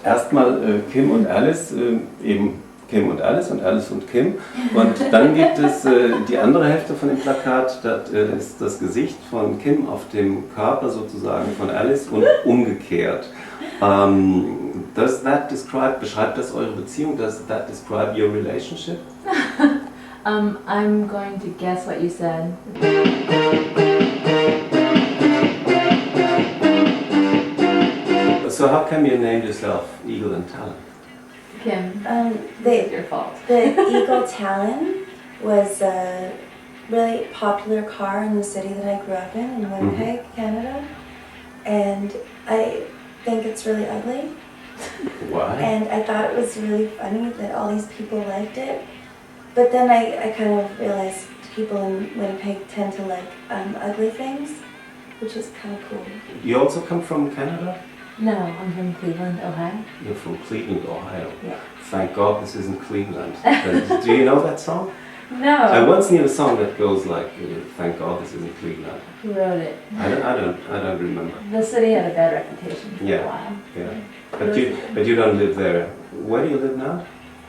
Erstmal Kim und Alice, eben Kim und Alice und Kim. Und dann gibt es die andere Hälfte von dem Plakat, das ist das Gesicht von Kim auf dem Körper sozusagen von Alice und umgekehrt. Does that describe, beschreibt das eure Beziehung? Does that describe your relationship? I'm going to guess what you said. So how come you named yourself Eagle and Talon? Kim, it's your fault. The Eagle Talon was a really popular car in the city that I grew up in Winnipeg, Canada. And I think it's really ugly. Why? And I thought it was really funny that all these people liked it. But then I kind of realized people in Winnipeg tend to like ugly things, which is kind of cool. You also come from Canada? No, I'm from Cleveland, Ohio. You're from Cleveland, Ohio. Yeah. Thank God this isn't Cleveland. Do you know that song? No. I once knew a song that goes like, "Thank God this isn't Cleveland." Who wrote it? I don't remember. The city had a bad reputation for Yeah. a while. Yeah. But you don't live there. Where do you live now?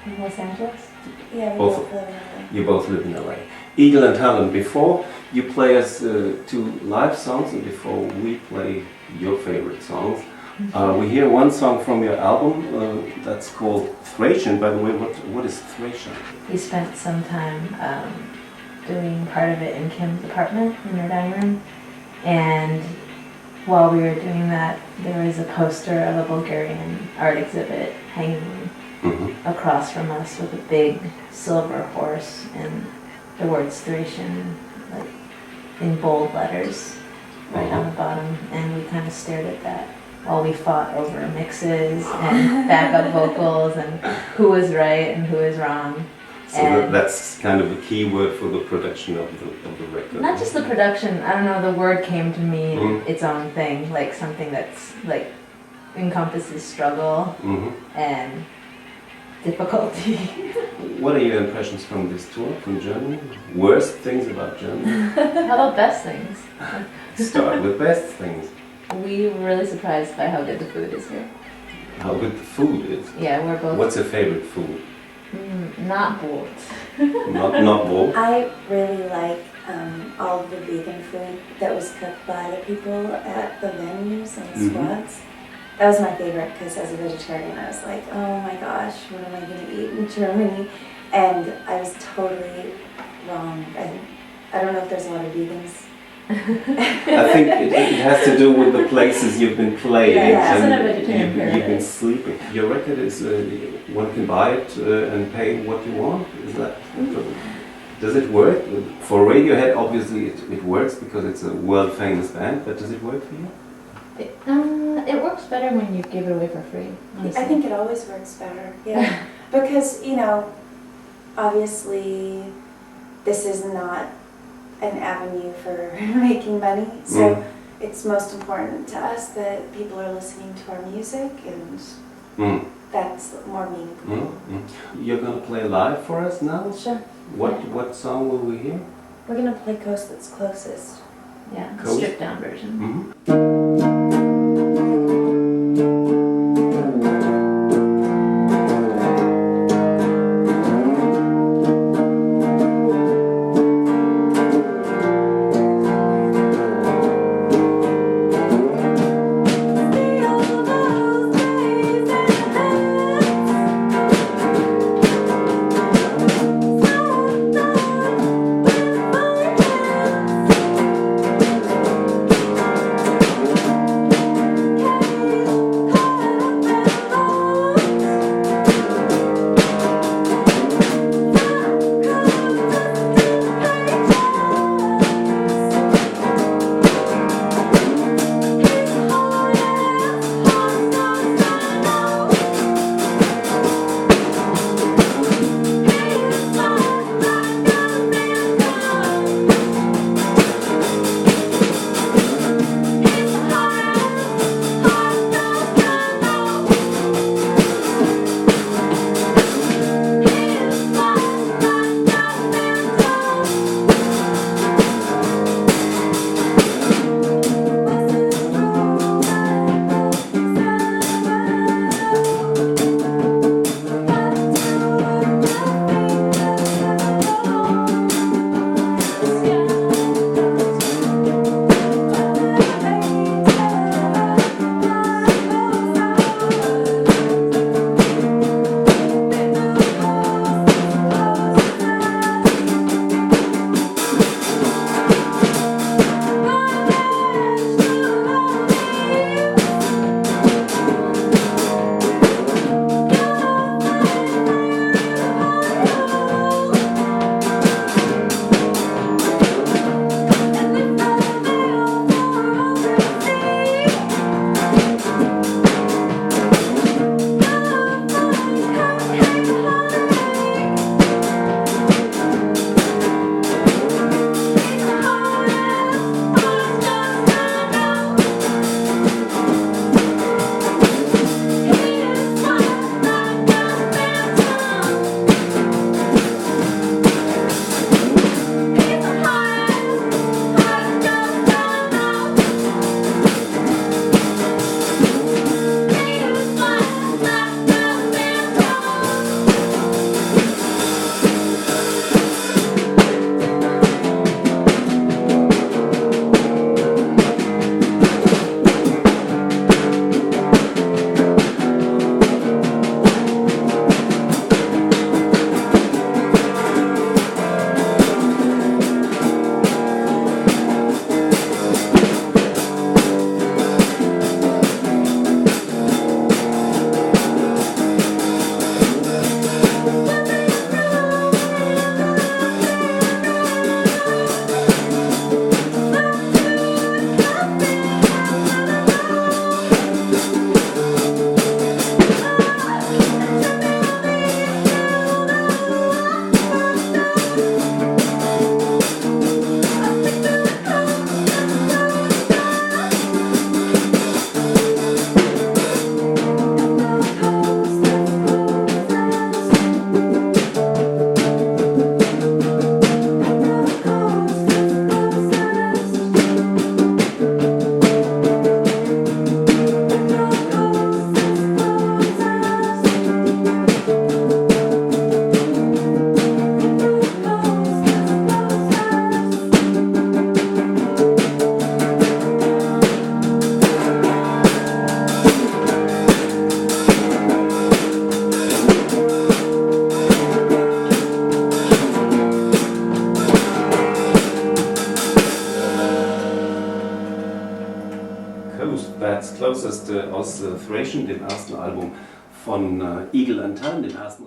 In Los Angeles? Yeah, we Both. both live in LA. You both live in LA. Eagle and Talon, before you play us two live songs and before we play your favorite songs, we hear one song from your album that's called Thracian. By the way, what is Thracian? We spent some time doing part of it in Kim's apartment, in her dining room, and while we were doing that, there was a poster of a Bulgarian art exhibit hanging across from us with a big silver horse and the words Thracian, like in bold letters, right on the bottom, and we kind of stared at that while we fought over mixes and backup vocals and who was right and who was wrong. So that's kind of a key word for the production of the record. Not just the production, I don't know, the word came to me its own thing, like something that's like encompasses struggle and difficulty. What are your impressions from this tour, from Germany? Worst things about Germany? How about best things? Start with best things. We were really surprised by how good the food is here. How good the food is. Yeah, we're both... What's your favorite food? Not bold. Not bold? I really like all of the vegan food that was cooked by the people at the venues and the squads. That was my favorite because as a vegetarian I was like, oh my gosh, what am I going to eat in Germany? And I was totally wrong. I don't know if there's a lot of vegans. I think it has to do with the places you've been playing and you've been sleeping. Your record is, one can buy it and pay what you want, is that? Does it work? For Radiohead obviously it works because it's a world famous band, but does it work for you? It works better when you give it away for free, honestly. I think it always works better, yeah. Because, you know, obviously this is not an avenue for making money, so it's most important to us that people are listening to our music, and that's more meaningful. You're going to play live for us now? Sure. What song will we hear? We're going to play Coast That's Closest. Yeah, the Coast? stripped down version. Klaus ist aus Thracian, dem ersten Album von Eagle and Talon, dem ersten